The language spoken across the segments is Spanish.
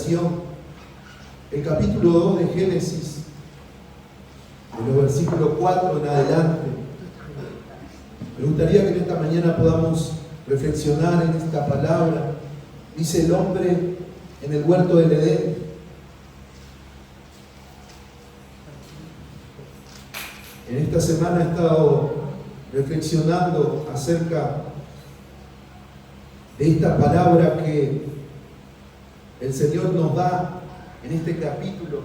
creación, el capítulo 2 de Génesis, de los versículos 4 en adelante. Me gustaría que en esta mañana podamos reflexionar en esta palabra. Dice el hombre en el huerto del Edén. En esta semana he estado reflexionando acerca de esta palabra que el Señor nos da en este capítulo,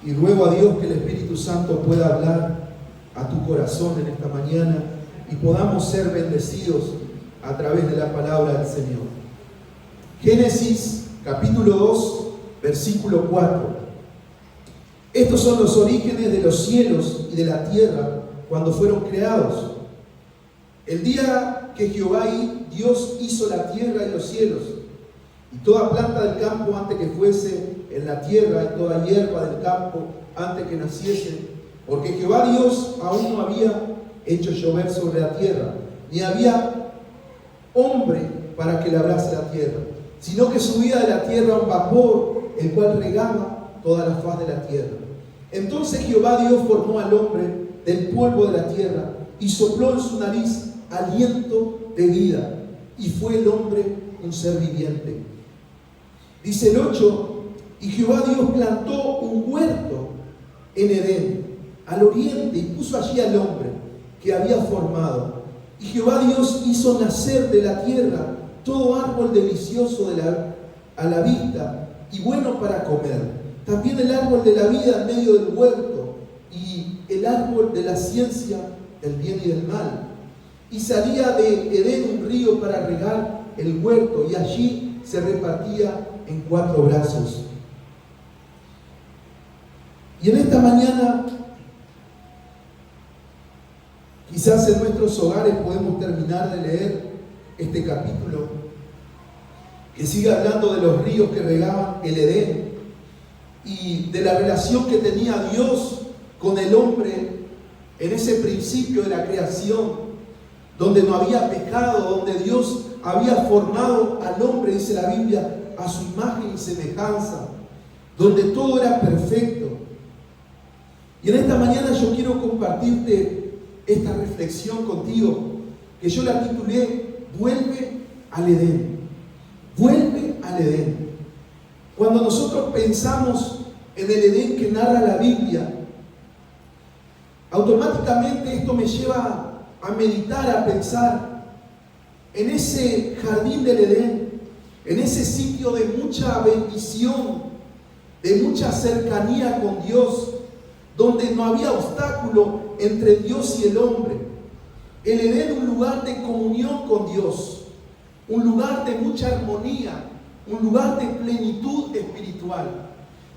y ruego a Dios que el Espíritu Santo pueda hablar a tu corazón en esta mañana y podamos ser bendecidos a través de la palabra del Señor. Génesis capítulo 2 versículo 4. Estos son los orígenes de los cielos y de la tierra cuando fueron creados. El día que Jehová Dios hizo la tierra y los cielos, y toda planta del campo antes que fuese en la tierra, y toda hierba del campo antes que naciese, porque Jehová Dios aún no había hecho llover sobre la tierra, ni había hombre para que labrase la tierra, sino que subía de la tierra un vapor, el cual regaba toda la faz de la tierra. Entonces Jehová Dios formó al hombre del polvo de la tierra y sopló en su nariz aliento de vida, y fue el hombre un ser viviente. Dice el 8, y Jehová Dios plantó un huerto en Edén, al oriente, y puso allí al hombre que había formado. Y Jehová Dios hizo nacer de la tierra todo árbol delicioso a la vista y bueno para comer. También el árbol de la vida en medio del huerto, y el árbol de la ciencia del bien y del mal. Y salía de Edén un río para regar el huerto, y allí se repartía en 4 brazos. Y en esta mañana, quizás en nuestros hogares podemos terminar de leer este capítulo, que sigue hablando de los ríos que regaban el Edén y de la relación que tenía Dios con el hombre en ese principio de la creación, donde no había pecado, donde Dios había formado al hombre, dice la Biblia, a su imagen y semejanza, donde todo era perfecto. Y en esta mañana yo quiero compartirte esta reflexión contigo, que yo la titulé Vuelve al Edén. Vuelve al Edén. Cuando nosotros pensamos en el Edén que narra la Biblia, automáticamente esto me lleva a meditar, a pensar en ese jardín del Edén, en ese sitio de mucha bendición, de mucha cercanía con Dios, donde no había obstáculo entre Dios y el hombre. El Edén, un lugar de comunión con Dios, un lugar de mucha armonía, un lugar de plenitud espiritual,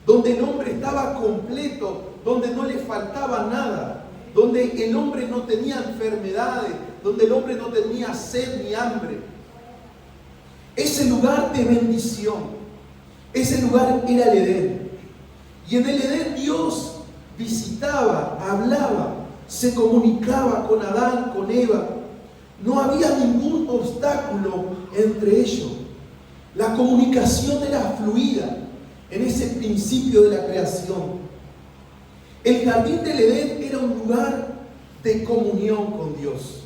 donde el hombre estaba completo, donde no le faltaba nada, donde el hombre no tenía enfermedades, donde el hombre no tenía sed ni hambre. Ese lugar de bendición, ese lugar era el Edén. Y en el Edén Dios visitaba, hablaba, se comunicaba con Adán, con Eva. No había ningún obstáculo entre ellos. La comunicación era fluida en ese principio de la creación. El jardín del Edén era un lugar de comunión con Dios.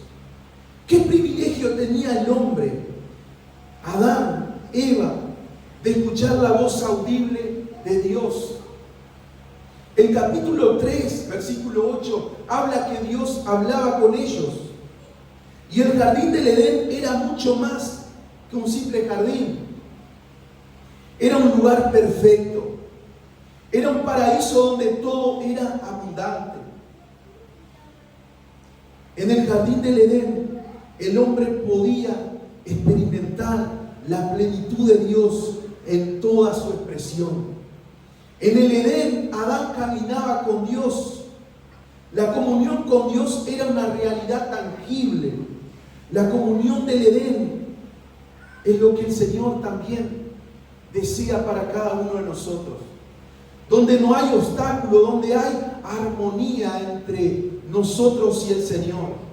¿Qué privilegio tenía el hombre, Adán, Eva, de escuchar la voz audible de Dios? El capítulo 3, versículo 8, habla que Dios hablaba con ellos. Y el jardín del Edén era mucho más que un simple jardín. Era un lugar perfecto. Era un paraíso donde todo era abundante. En el jardín del Edén, el hombre podía experimentar la plenitud de Dios en toda su expresión. En el Edén, Adán caminaba con Dios. La comunión con Dios era una realidad tangible. La comunión del Edén es lo que el Señor también desea para cada uno de nosotros. Donde no hay obstáculo, donde hay armonía entre nosotros y el Señor.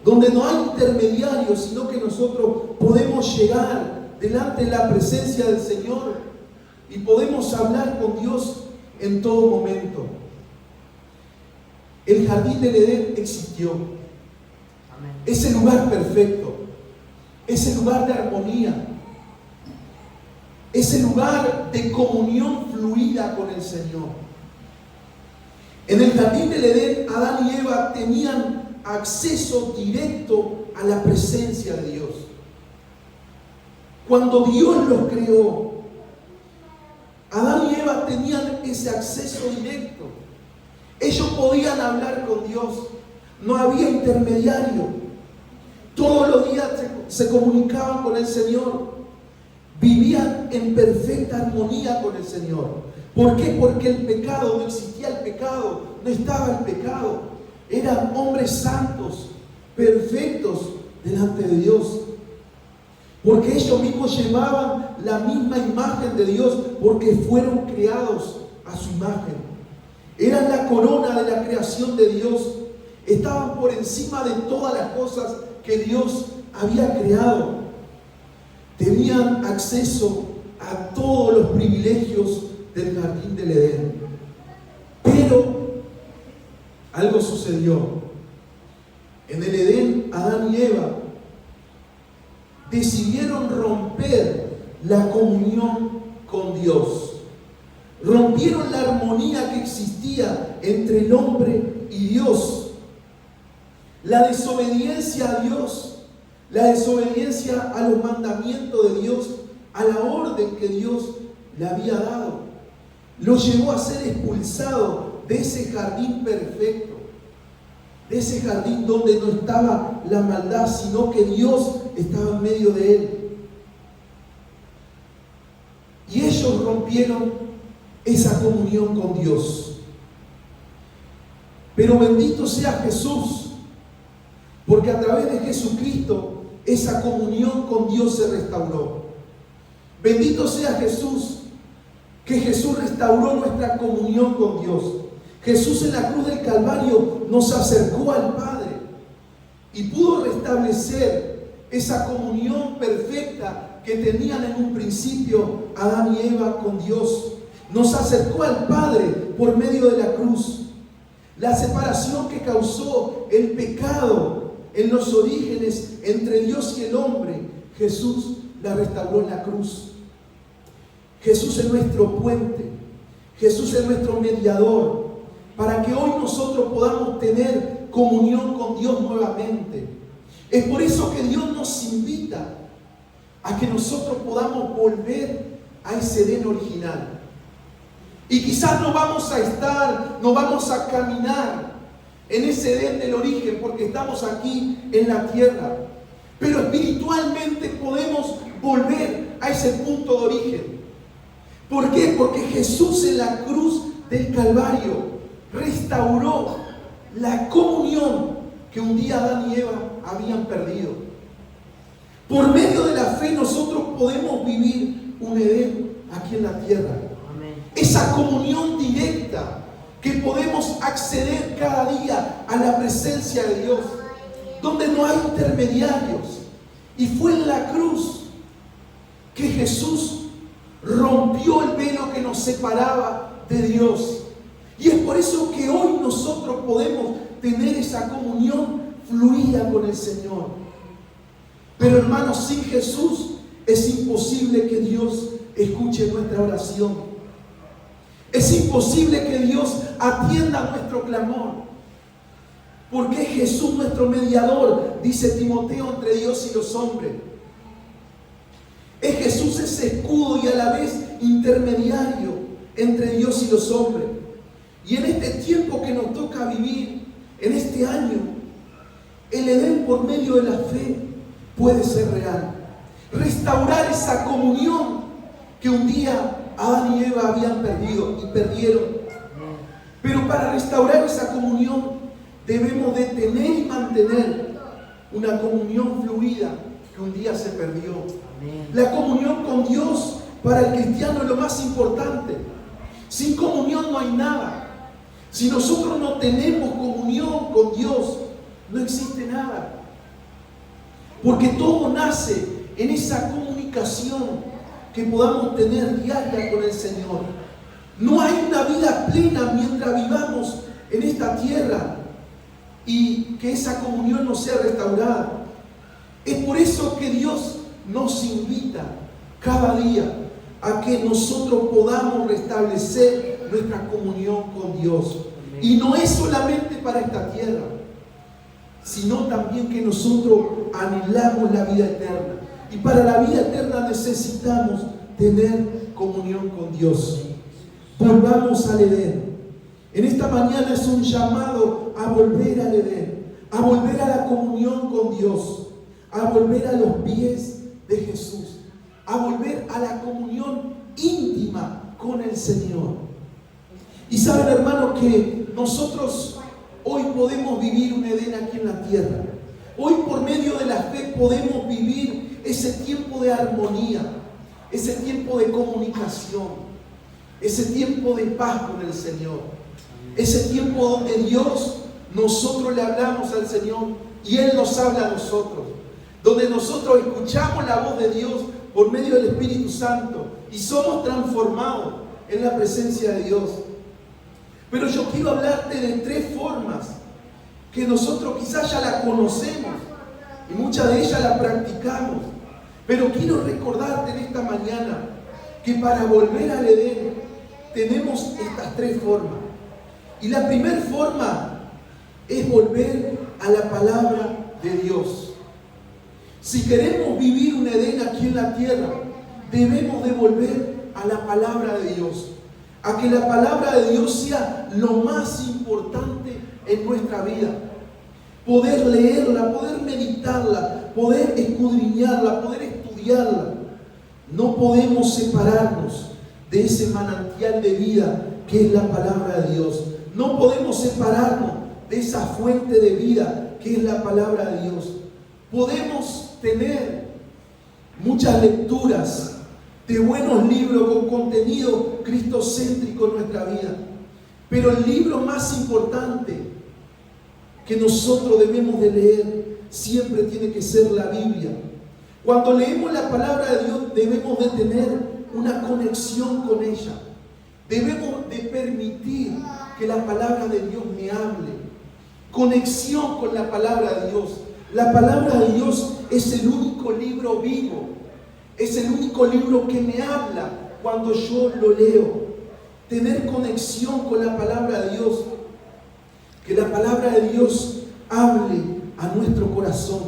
Donde no hay intermediarios, sino que nosotros podemos llegar delante de la presencia del Señor y podemos hablar con Dios en todo momento. El jardín del Edén existió. Amén. Ese lugar perfecto, ese lugar de armonía, ese lugar de comunión fluida con el Señor. En el jardín del Edén, Adán y Eva tenían acceso directo a la presencia de Dios. Cuando Dios los creó, Adán y Eva tenían ese acceso directo. Ellos podían hablar con Dios. No había intermediario. Todos los días se comunicaban con el Señor. Vivían en perfecta armonía con el Señor. ¿Por qué? Porque el pecado, no existía el pecado, no estaba el pecado. Eran hombres santos, perfectos delante de Dios. Porque ellos mismos llevaban la misma imagen de Dios, porque fueron creados a su imagen. Eran la corona de la creación de Dios. Estaban por encima de todas las cosas que Dios había creado. Tenían acceso a todos los privilegios del jardín del Edén. Pero algo sucedió. En el Edén, Adán y Eva decidieron romper la comunión con Dios. Rompieron la armonía que existía entre el hombre y Dios. La desobediencia a Dios, la desobediencia a los mandamientos de Dios, a la orden que Dios le había dado, lo llevó a ser expulsado de ese jardín perfecto, de ese jardín donde no estaba la maldad, sino que Dios estaba en medio de él. Y ellos rompieron esa comunión con Dios. Pero bendito sea Jesús, porque a través de Jesucristo esa comunión con Dios se restauró. Bendito sea Jesús, que Jesús restauró nuestra comunión con Dios. Jesús en la cruz del Calvario nos acercó al Padre y pudo restablecer esa comunión perfecta que tenían en un principio Adán y Eva con Dios. Nos acercó al Padre por medio de la cruz. La separación que causó el pecado en los orígenes entre Dios y el hombre, Jesús la restauró en la cruz. Jesús es nuestro puente. Jesús es nuestro mediador, para que hoy nosotros podamos tener comunión con Dios nuevamente. Es por eso que Dios nos invita a que nosotros podamos volver a ese Edén original. Y quizás no vamos a caminar en ese Edén del origen porque estamos aquí en la tierra. Pero espiritualmente podemos volver a ese punto de origen. ¿Por qué? Porque Jesús en la cruz del Calvario restauró la comunión que un día Adán y Eva habían perdido. Por medio de la fe nosotros podemos vivir un Edén aquí en la tierra. Esa comunión directa que podemos acceder cada día a la presencia de Dios, donde no hay intermediarios. Y fue en la cruz que Jesús rompió el velo que nos separaba de Dios. Y es por eso que hoy nosotros podemos tener esa comunión fluida con el Señor. Pero hermanos, sin Jesús es imposible que Dios escuche nuestra oración. Es imposible que Dios atienda nuestro clamor. Porque es Jesús nuestro mediador, dice Timoteo, entre Dios y los hombres. Es Jesús ese escudo y a la vez intermediario entre Dios y los hombres. Y en este tiempo que nos toca vivir, en este año, el Edén por medio de la fe puede ser real. Restaurar esa comunión que un día Adán y Eva habían perdido y perdieron. Pero para restaurar esa comunión debemos de tener y mantener una comunión fluida que un día se perdió. La comunión con Dios para el cristiano es lo más importante. Sin comunión no hay nada. Si nosotros no tenemos comunión con Dios, no existe nada. Porque todo nace en esa comunicación comunicación que podamos tener diaria con el Señor. No hay una vida plena mientras vivamos en esta tierra y que esa comunión no sea restaurada. Es por eso que Dios nos invita cada día a que nosotros podamos restablecer nuestra comunión con Dios. Y no es solamente para esta tierra, sino también que nosotros anhelamos la vida eterna. Y para la vida eterna necesitamos tener comunión con Dios. Volvamos al Edén. En esta mañana es un llamado a volver al Edén, a volver a la comunión con Dios, a volver a los pies de Jesús, a volver a la comunión íntima con el Señor. Y saben, hermanos, que nosotros hoy podemos vivir un Edén aquí en la tierra. Hoy, por medio de la fe, podemos vivir ese tiempo de armonía, ese tiempo de comunicación, ese tiempo de paz con el Señor. Ese tiempo donde nosotros le hablamos al Señor y Él nos habla a nosotros. Donde nosotros escuchamos la voz de Dios por medio del Espíritu Santo y somos transformados en la presencia de Dios. Pero yo quiero hablarte de 3 formas que nosotros quizás ya la conocemos y muchas de ellas la practicamos. Pero quiero recordarte en esta mañana que para volver al Edén tenemos estas 3 formas. Y la primera forma es volver a la palabra de Dios. Si queremos vivir un Edén aquí en la tierra, debemos de volver a la palabra de Dios. A que la palabra de Dios sea lo más importante en nuestra vida. Poder leerla, poder meditarla, poder escudriñarla, poder estudiarla. No podemos separarnos de ese manantial de vida que es la palabra de Dios. No podemos separarnos de esa fuente de vida que es la palabra de Dios. Podemos tener muchas lecturas de buenos libros con contenido cristocéntrico en nuestra vida. Pero el libro más importante que nosotros debemos de leer siempre tiene que ser la Biblia. Cuando leemos la palabra de Dios debemos de tener una conexión con ella. Debemos de permitir que la palabra de Dios me hable. Conexión con la palabra de Dios. La palabra de Dios es el único libro vivo. Es el único libro que me habla cuando yo lo leo. Tener conexión con la palabra de Dios. Que la palabra de Dios hable a nuestro corazón.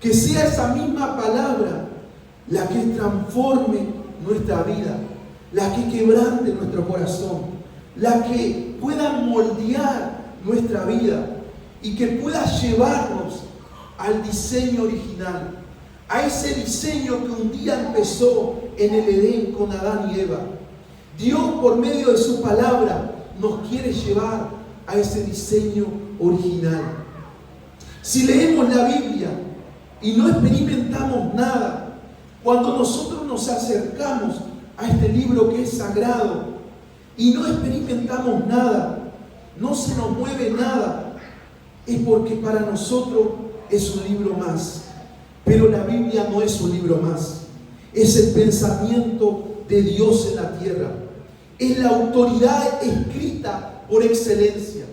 Que sea esa misma palabra la que transforme nuestra vida. La que quebrante nuestro corazón. La que pueda moldear nuestra vida. Y que pueda llevarnos al diseño original. A ese diseño que un día empezó en el Edén con Adán y Eva. Dios, por medio de su palabra, nos quiere llevar a ese diseño original. Si leemos la Biblia y no experimentamos nada, cuando nosotros nos acercamos a este libro que es sagrado y no experimentamos nada, no se nos mueve nada, es porque para nosotros es un libro más. Pero la Biblia no es un libro más. Es el pensamiento de Dios en la tierra. Es la autoridad escrita por excelencia.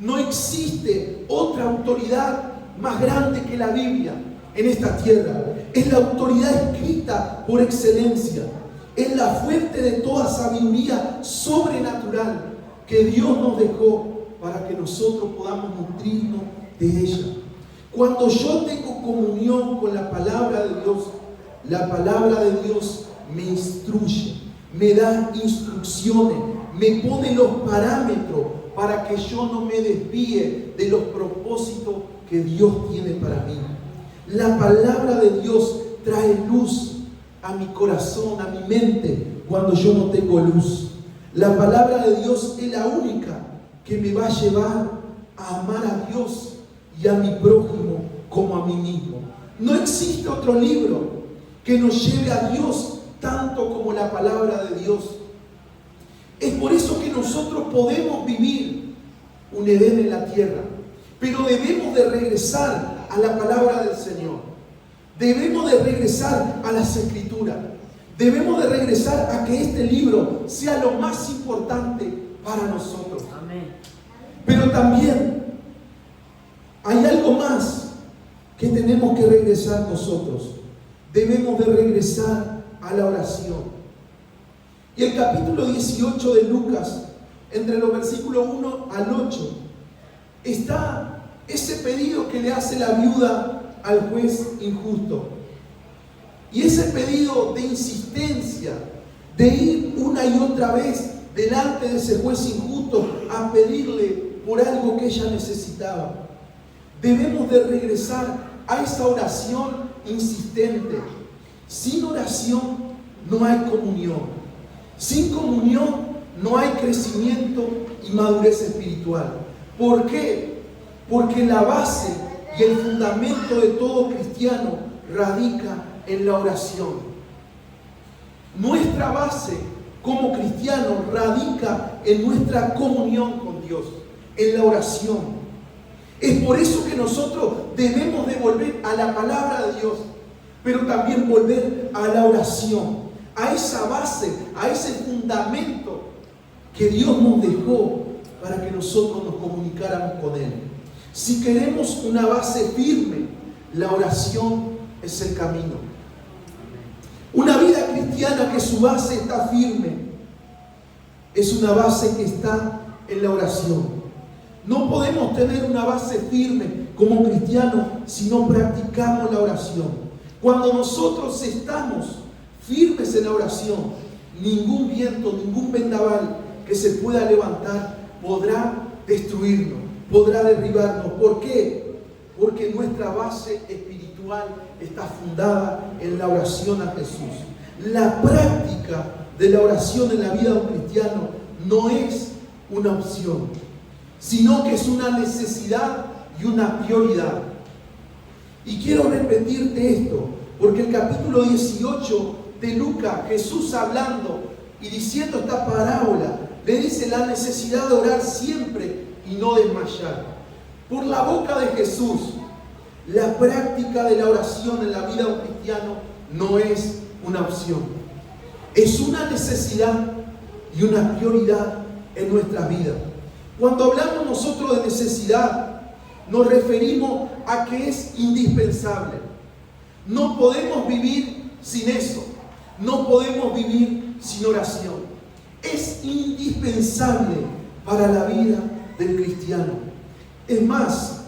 No existe otra autoridad más grande que la Biblia en esta tierra. Es la autoridad escrita por excelencia. Es la fuente de toda sabiduría sobrenatural que Dios nos dejó para que nosotros podamos nutrirnos de ella. Cuando yo tengo comunión con la palabra de Dios, la palabra de Dios me instruye, me da instrucciones, me pone los parámetros para que yo no me desvíe de los propósitos que Dios tiene para mí. La palabra de Dios trae luz a mi corazón, a mi mente, cuando yo no tengo luz. La palabra de Dios es la única que me va a llevar a amar a Dios y a mi prójimo como a mí mismo. No existe otro libro que nos lleve a Dios tanto como la palabra de Dios. Es por eso que nosotros podemos vivir un Edén en la tierra, pero debemos de regresar a la palabra del Señor. Debemos de regresar a las Escrituras. Debemos de regresar a que este libro sea lo más importante para nosotros. Amén. Pero también hay algo más que tenemos que regresar nosotros. Debemos de regresar a la oración. Y el capítulo 18 de Lucas, entre los versículos 1 al 8, está ese pedido que le hace la viuda al juez injusto. Y ese pedido de insistencia, de ir una y otra vez delante de ese juez injusto a pedirle por algo que ella necesitaba. Debemos de regresar a esa oración insistente. Sin oración no hay comunión. Sin comunión no hay crecimiento y madurez espiritual. ¿Por qué? Porque la base y el fundamento de todo cristiano radica en la oración. Nuestra base como cristianos radica en nuestra comunión con Dios, en la oración. Es por eso que nosotros debemos de volver a la palabra de Dios, pero también volver a la oración, a esa base, a ese fundamento que Dios nos dejó para que nosotros nos comunicáramos con Él. Si queremos una base firme, la oración es el camino. Una vida cristiana que su base está firme es una base que está en la oración. No podemos tener una base firme como cristianos si no practicamos la oración. Cuando nosotros estamos firmes en la oración, ningún viento, ningún vendaval que se pueda levantar podrá destruirnos, podrá derribarnos. ¿Por qué? Porque nuestra base espiritual está fundada en la oración a Jesús. La práctica de la oración en la vida de un cristiano no es una opción, sino que es una necesidad y una prioridad. Y quiero repetirte esto, porque el capítulo 18 de Lucas, Jesús hablando y diciendo esta parábola, le dice la necesidad de orar siempre y no desmayar. Por la boca de Jesús, la práctica de la oración en la vida de un cristiano no es una opción. Es una necesidad y una prioridad en nuestra vida. Cuando hablamos nosotros de necesidad, nos referimos a que es indispensable. No podemos vivir sin eso. No podemos vivir sin oración. Es indispensable para la vida del cristiano. Es más,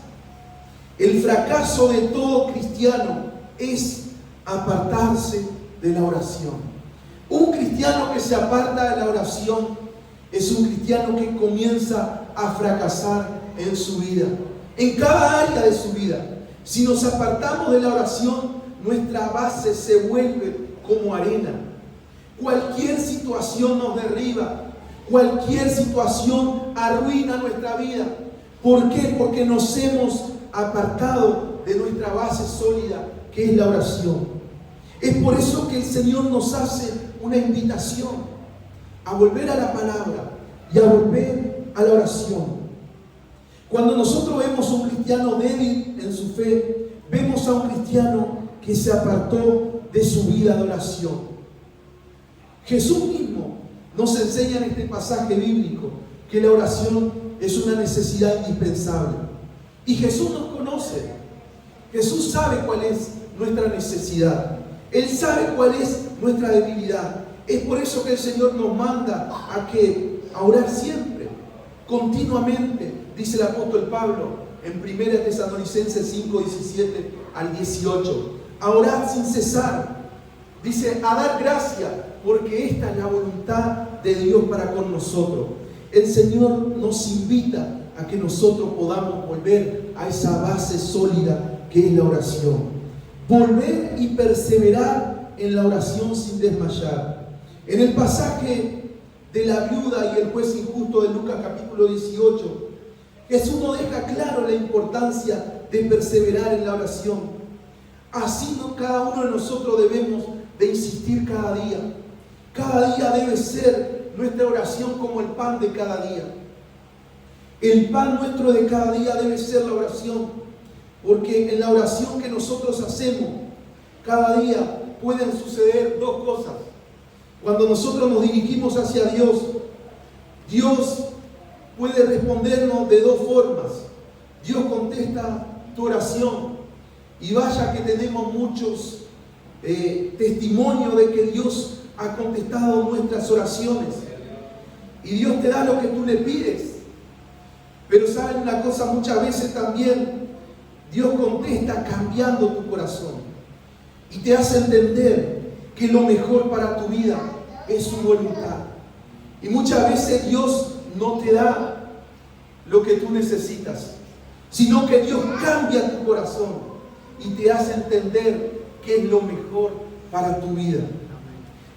el fracaso de todo cristiano es apartarse de la oración. Un cristiano que se aparta de la oración es un cristiano que comienza a fracasar en su vida, en cada área de su vida. Si nos apartamos de la oración, nuestra base se vuelve como arena. Cualquier situación nos derriba, cualquier situación arruina nuestra vida. ¿Por qué? Porque nos hemos apartado de nuestra base sólida, que es la oración. Es por eso que el Señor nos hace una invitación a volver a la palabra y a volver a la oración. Cuando nosotros vemos a un cristiano débil en su fe, vemos a un cristiano que se apartó de su vida de oración. Jesús mismo nos enseña en este pasaje bíblico que la oración es una necesidad indispensable. Y Jesús nos conoce. Jesús sabe cuál es nuestra necesidad. Él sabe cuál es nuestra debilidad. Es por eso que el Señor nos manda a orar siempre, continuamente. Dice el apóstol Pablo en 1 Tesalonicenses 5, 17 al 18. A orar sin cesar. Dice, a dar gracia, porque esta es la voluntad de Dios para con nosotros. El Señor nos invita a que nosotros podamos volver a esa base sólida que es la oración. Volver y perseverar en la oración sin desmayar. En el pasaje de la viuda y el juez injusto de Lucas capítulo 18, Jesús nos deja claro la importancia de perseverar en la oración. Así cada uno de nosotros debemos de insistir cada día. Cada día debe ser nuestra oración como el pan de cada día. El pan nuestro de cada día debe ser la oración, porque en la oración que nosotros hacemos cada día pueden suceder dos cosas. Cuando nosotros nos dirigimos hacia Dios, Dios puede respondernos de dos formas. Dios contesta tu oración. Y vaya que tenemos muchos testimonios de que Dios ha contestado nuestras oraciones. Y Dios te da lo que tú le pides. Pero saben una cosa, muchas veces también Dios contesta cambiando tu corazón. Y te hace entender que lo mejor para tu vida es su voluntad. Y muchas veces Dios no te da lo que tú necesitas, sino que Dios cambia tu corazón y te hace entender que es lo mejor para tu vida.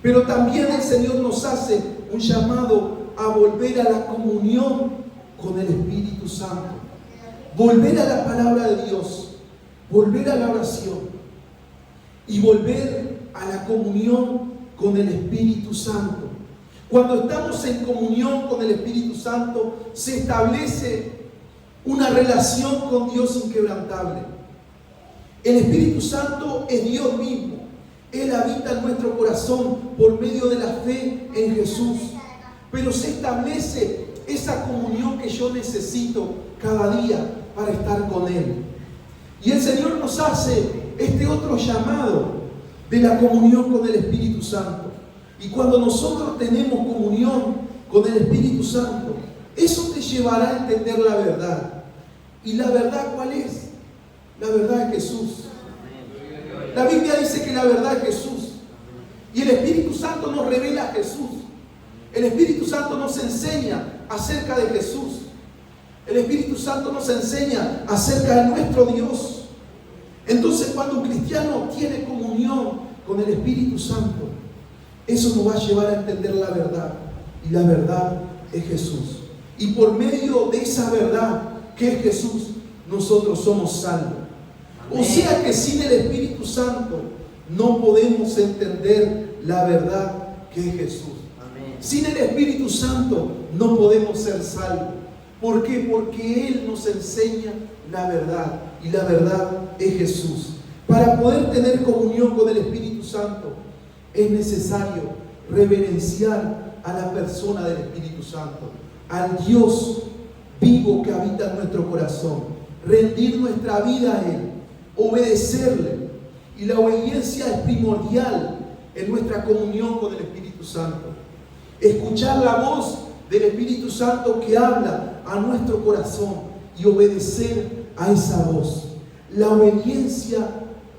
Pero también el Señor nos hace un llamado a volver a la comunión con el Espíritu Santo, volver a la palabra de Dios, volver a la oración y volver a la comunión con el Espíritu Santo. Cuando estamos en comunión con el Espíritu Santo, se establece una relación con Dios inquebrantable. El Espíritu Santo es Dios mismo. Él habita en nuestro corazón por medio de la fe en Jesús. Pero se establece esa comunión que yo necesito cada día para estar con Él. Y el Señor nos hace este otro llamado de la comunión con el Espíritu Santo. Y cuando nosotros tenemos comunión con el Espíritu Santo, eso te llevará a entender la verdad. ¿Y la verdad cuál es? La verdad es Jesús. La Biblia dice que la verdad es Jesús. Y el Espíritu Santo nos revela a Jesús. El Espíritu Santo nos enseña acerca de Jesús. El Espíritu Santo nos enseña acerca de nuestro Dios. Entonces, cuando un cristiano tiene comunión con el Espíritu Santo, eso nos va a llevar a entender la verdad. Y la verdad es Jesús. Y por medio de esa verdad que es Jesús, nosotros somos salvos. O sea que sin el Espíritu Santo no podemos entender la verdad que es Jesús. Sin el Espíritu Santo no podemos ser salvos. ¿Por qué? Porque Él nos enseña la verdad. Y la verdad es Jesús. Para poder tener comunión con el Espíritu Santo es necesario reverenciar a la persona del Espíritu Santo, al Dios vivo que habita en nuestro corazón, rendir nuestra vida a Él, obedecerle. Y la obediencia es primordial en nuestra comunión con el Espíritu Santo. Escuchar la voz del Espíritu Santo que habla a nuestro corazón y obedecer a esa voz. La obediencia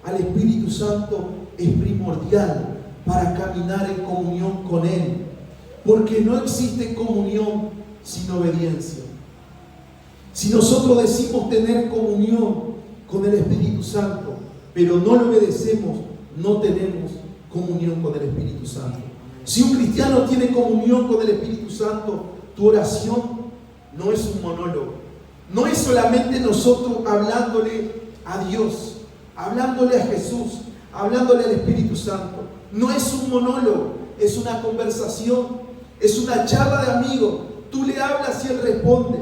al Espíritu Santo es primordial para caminar en comunión con Él, porque no existe comunión sin obediencia. Si nosotros decimos tener comunión con el Espíritu Santo, pero no lo obedecemos, no tenemos comunión con el Espíritu Santo. Si un cristiano tiene comunión con el Espíritu Santo, tu oración no es un monólogo. No es solamente nosotros hablándole a Dios, hablándole a Jesús, hablándole al Espíritu Santo. No es un monólogo, es una conversación, es una charla de amigos. Tú le hablas y Él responde.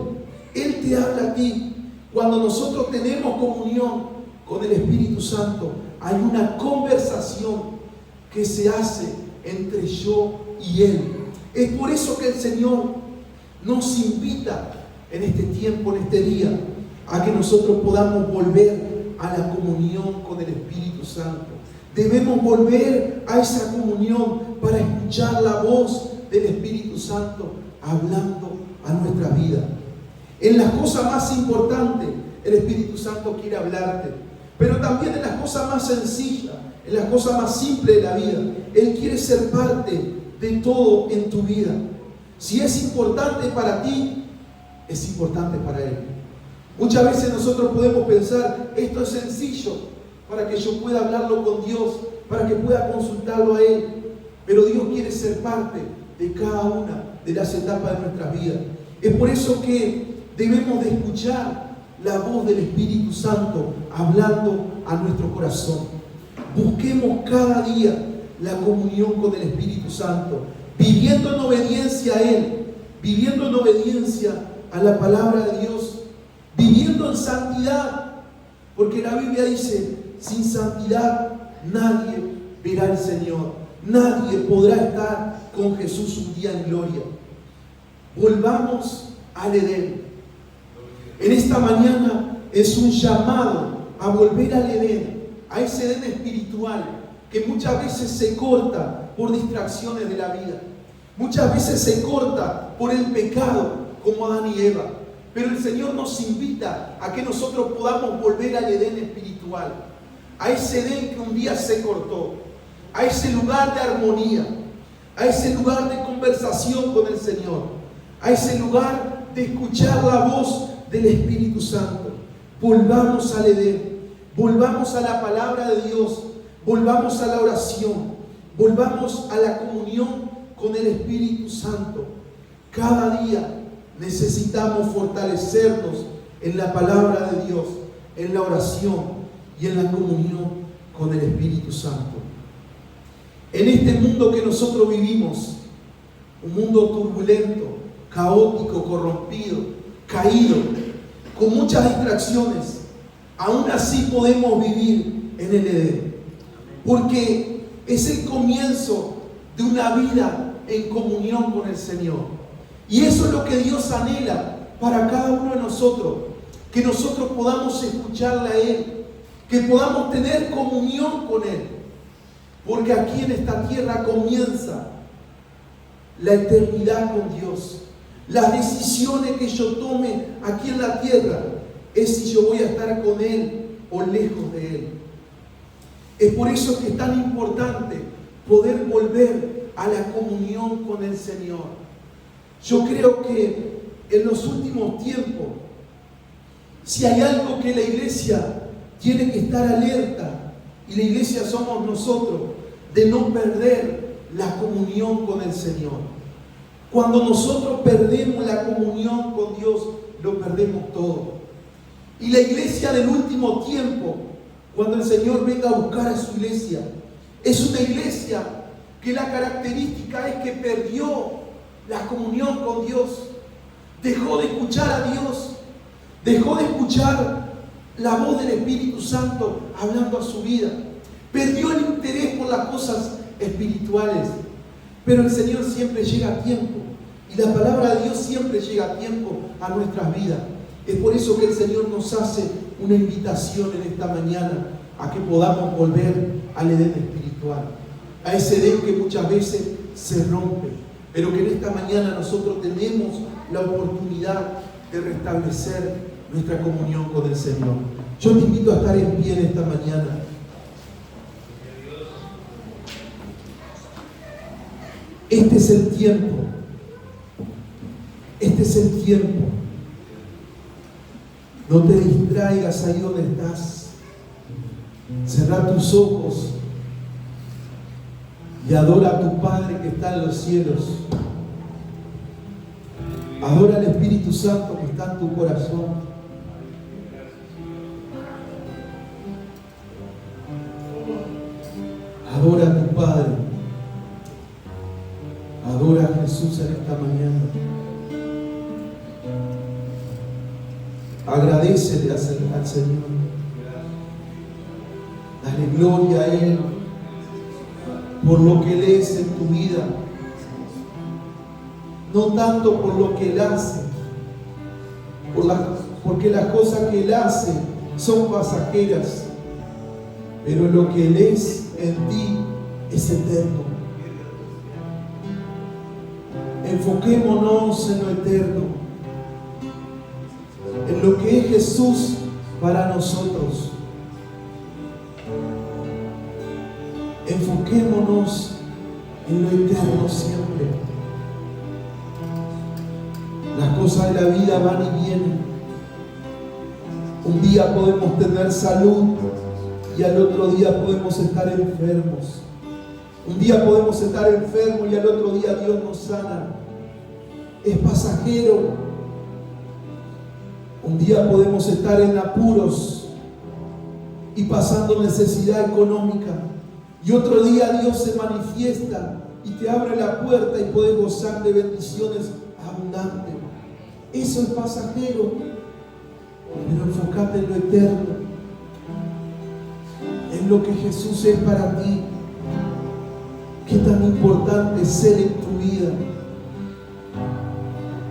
Él te habla a ti. Cuando nosotros tenemos comunión con el Espíritu Santo, hay una conversación que se hace entre yo y Él. Es por eso que el Señor nos invita en este tiempo, en este día, a que nosotros podamos volver a la comunión con el Espíritu Santo. Debemos volver a esa comunión para escuchar la voz del Espíritu Santo hablando a nuestra vida. En las cosas más importantes, el Espíritu Santo quiere hablarte, pero también en las cosas más sencillas, en las cosas más simples de la vida. Él quiere ser parte de todo en tu vida. Si es importante para ti, es importante para Él. Muchas veces nosotros podemos pensar, esto es sencillo para que yo pueda hablarlo con Dios, para que pueda consultarlo a Él. Pero Dios quiere ser parte de cada una de las etapas de nuestras vidas. Es por eso que debemos de escuchar la voz del Espíritu Santo hablando a nuestro corazón. Busquemos cada día la comunión con el Espíritu Santo, viviendo en obediencia a Él, viviendo en obediencia a la palabra de Dios, viviendo en santidad, porque la Biblia dice, sin santidad nadie verá al Señor. Nadie podrá estar con Jesús un día en gloria. Volvamos al Edén. En esta mañana es un llamado a volver al Edén, a ese Edén espiritual que muchas veces se corta por distracciones de la vida. Muchas veces se corta por el pecado, como Adán y Eva. Pero el Señor nos invita a que nosotros podamos volver al Edén espiritual, a ese Edén que un día se cortó, a ese lugar de armonía, a ese lugar de conversación con el Señor, a ese lugar de escuchar la voz del Espíritu Santo. Volvamos al Edén, volvamos a la palabra de Dios, volvamos a la oración, volvamos a la comunión con el Espíritu Santo. Cada día necesitamos fortalecernos en la palabra de Dios, en la oración y en la comunión con el Espíritu Santo. En este mundo que nosotros vivimos, un mundo turbulento, caótico, corrompido, caído, con muchas distracciones, aún así podemos vivir en el Edén, porque es el comienzo de una vida en comunión con el Señor. Y eso es lo que Dios anhela para cada uno de nosotros, que nosotros podamos escucharle a Él, que podamos tener comunión con Él, porque aquí en esta tierra comienza la eternidad con Dios. Las decisiones que yo tome aquí en la tierra es si yo voy a estar con Él o lejos de Él. Es por eso que es tan importante poder volver a la comunión con el Señor. Yo creo que en los últimos tiempos, si hay algo que la iglesia tiene que estar alerta, y la iglesia somos nosotros, de no perder la comunión con el Señor. Cuando nosotros perdemos la comunión con Dios, lo perdemos todo. Y la iglesia del último tiempo, cuando el Señor venga a buscar a su iglesia, es una iglesia que la característica es que perdió la comunión con Dios, dejó de escuchar a Dios, dejó de escuchar la voz del Espíritu Santo hablando a su vida, perdió el interés por las cosas espirituales. Pero el Señor siempre llega a tiempo, y la palabra de Dios siempre llega a tiempo a nuestras vidas. Es por eso que el Señor nos hace una invitación en esta mañana a que podamos volver al Edén espiritual, a ese Edén que muchas veces se rompe, pero que en esta mañana nosotros tenemos la oportunidad de restablecer nuestra comunión con el Señor. Yo te invito a estar en pie en esta mañana. Este es el tiempo. Este es el tiempo. No te distraigas ahí donde estás. Cerra tus ojos y adora a tu Padre que está en los cielos. Adora al Espíritu Santo que está en tu corazón. Adora a tu Padre. Adora a Jesús en esta mañana. Agradécele al Señor. Dale gloria a Él por lo que Él es en tu vida. No tanto por lo que Él hace, porque las cosas que Él hace son pasajeras, pero lo que Él es en ti es eterno. Enfoquémonos en lo eterno, en lo que es Jesús para nosotros. Enfoquémonos en lo eterno siempre. Las cosas de la vida van y vienen. Un día podemos tener salud y al otro día podemos estar enfermos. Un día podemos estar enfermos y al otro día Dios nos sana. Es pasajero. Un día podemos estar en apuros y pasando necesidad económica, y otro día Dios se manifiesta y te abre la puerta y puedes gozar de bendiciones abundantes. Eso es pasajero, pero enfócate en lo eterno. en lo que Jesús es para ti. Qué tan importante es Él en tu vida.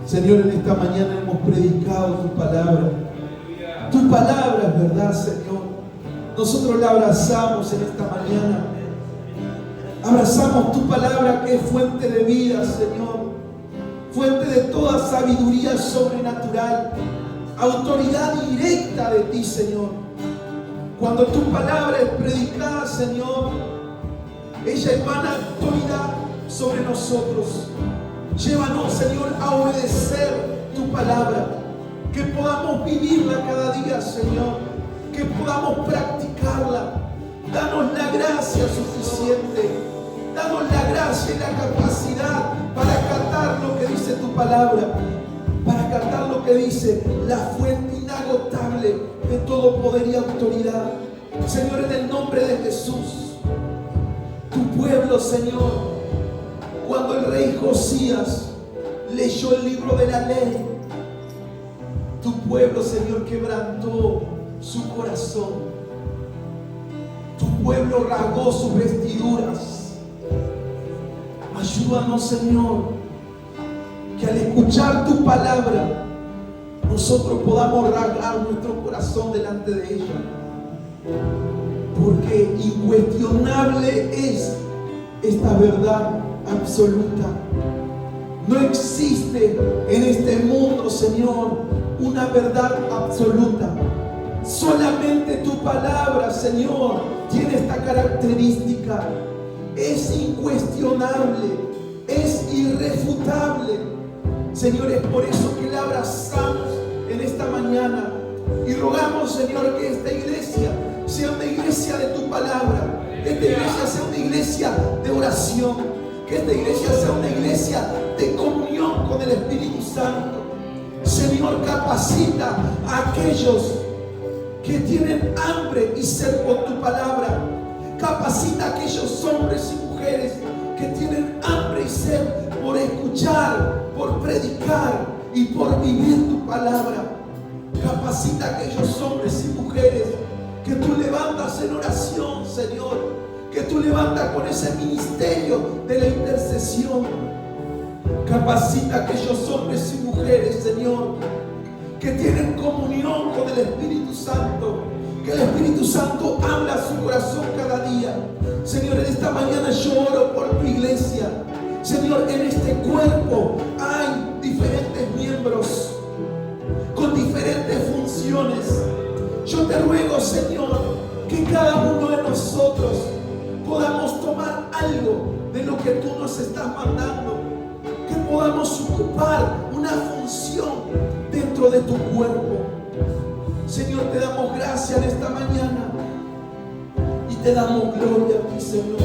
Señor, en esta mañana hemos predicado tu palabra. Tu palabra es verdad, Señor. Nosotros la abrazamos en esta mañana. Abrazamos tu palabra, que es fuente de vida, Señor. Fuente de toda sabiduría sobrenatural. Autoridad directa de ti, Señor. Cuando tu palabra es predicada, Señor, ella emana autoridad sobre nosotros. Llévanos, Señor, a obedecer tu palabra. Que podamos vivirla cada día, Señor. Que podamos practicarla. Danos la gracia suficiente. Danos la gracia y la capacidad para acatar lo que dice tu palabra. Para acatar lo que dice la fuente inagotable de todo poder y autoridad. Señor, en el nombre de Jesús, tu pueblo, Señor, cuando el rey Josías leyó el libro de la ley, tu pueblo, Señor, quebrantó su corazón. Tu pueblo rasgó sus vestiduras. Ayúdanos, Señor, que al escuchar tu palabra nosotros podamos rasgar nuestro corazón delante de ella, porque incuestionable es esta verdad absoluta. No existe en este mundo, Señor, una verdad absoluta. Solamente tu palabra, Señor, tiene esta característica. Es incuestionable, es irrefutable. Señor, es por eso que la abrazamos en esta mañana y rogamos, Señor, que esta iglesia sea una iglesia de tu palabra, que esta iglesia sea una iglesia de oración, que esta iglesia sea una iglesia de comunión con el Espíritu Santo. Señor, capacita a aquellos que tienen hambre y sed por tu palabra. Capacita a aquellos hombres y mujeres que tienen hambre y sed por escuchar, por predicar y por vivir tu palabra. Capacita a aquellos hombres y mujeres que tú levantas en oración, Señor, que tú levantas con ese ministerio de la intercesión. Capacita a aquellos hombres y mujeres, Señor, que tienen comunión con el Espíritu Santo, que el Espíritu Santo habla a su corazón cada día. Señor, en esta mañana yo oro por tu iglesia. Señor, en este cuerpo hay diferentes miembros con diferentes funciones. Yo te ruego, Señor, que cada uno de nosotros podamos tomar algo de lo que tú nos estás mandando, que podamos ocupar una función dentro de tu cuerpo. Señor, te damos gracias en esta mañana y te damos gloria a ti, Señor.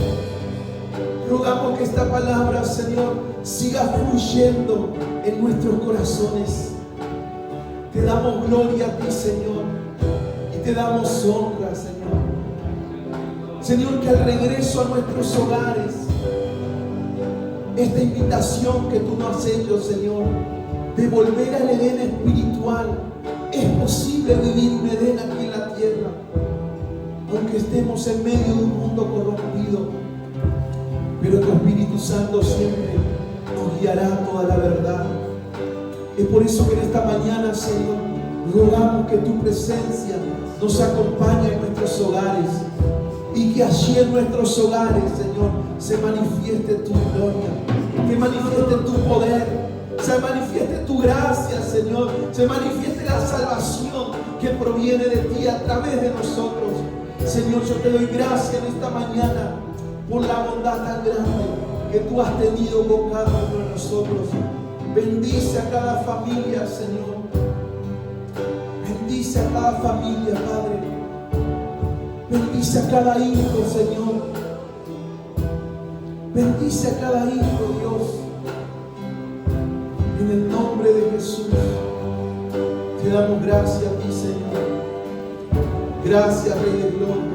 Rogamos que esta palabra, Señor, siga fluyendo en nuestros corazones. Te damos gloria a ti, Señor, y te damos honra, Señor. Señor, que al regreso a nuestros hogares, esta invitación que tú nos has hecho, Señor, de volver al Edén espiritual. Es posible vivir un Edén aquí en la tierra, aunque estemos en medio de un mundo corrompido, pero tu Espíritu Santo siempre nos guiará a toda la verdad. Es por eso que en esta mañana, Señor, rogamos que tu presencia nos acompañe en nuestros hogares y que allí en nuestros hogares, Señor, se manifieste tu gloria, que manifieste tu poder, se manifieste tu gracia, Señor, se manifieste la salvación que proviene de ti a través de nosotros. Señor, yo te doy gracias en esta mañana por la bondad tan grande que tú has tenido con cada uno de nosotros. Bendice a cada familia, Señor. Bendice a cada familia, Padre. Bendice a cada hijo, Señor. Bendice a cada hijo, Dios. En el nombre de Jesús, te damos gracias a ti, Señor. Gracias, Rey de Gloria.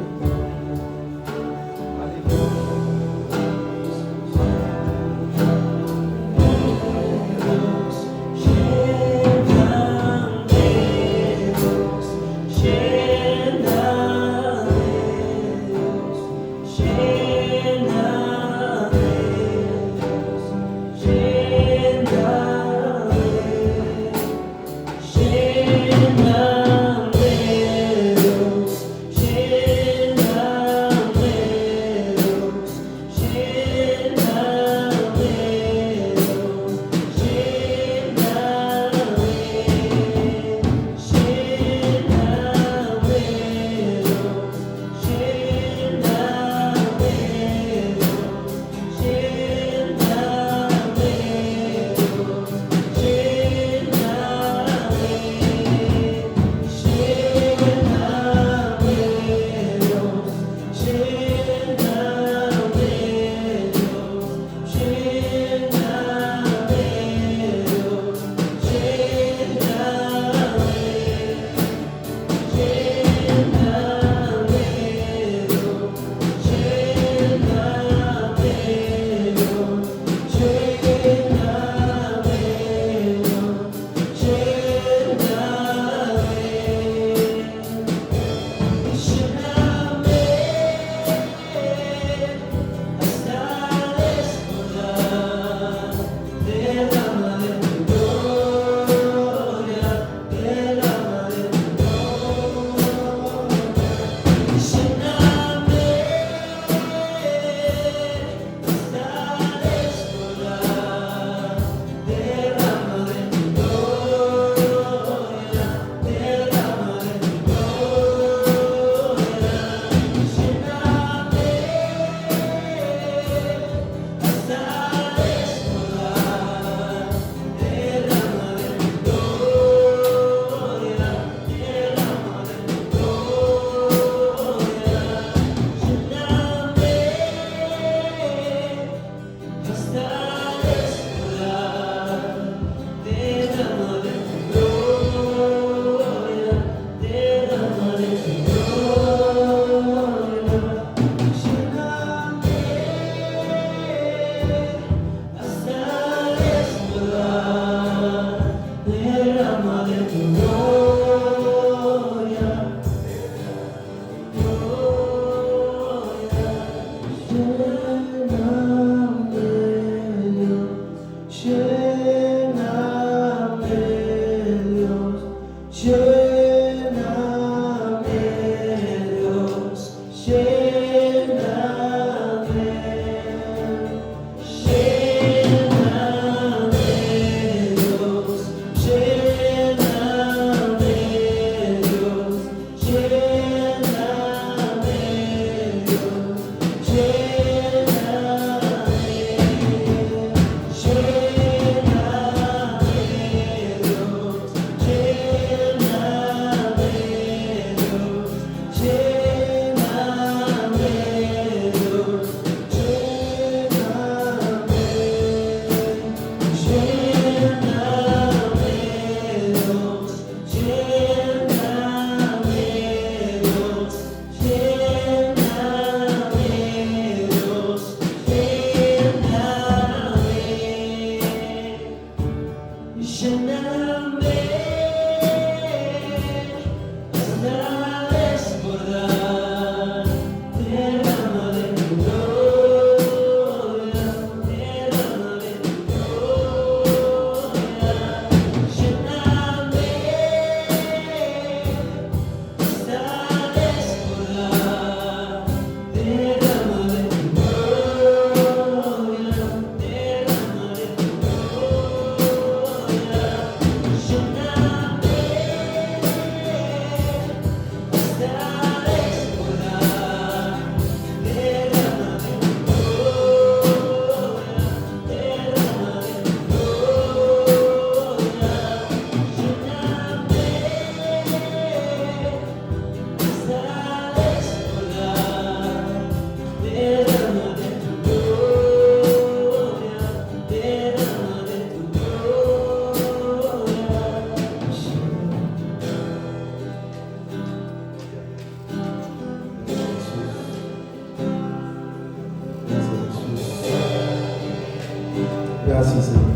Gracias, Señor.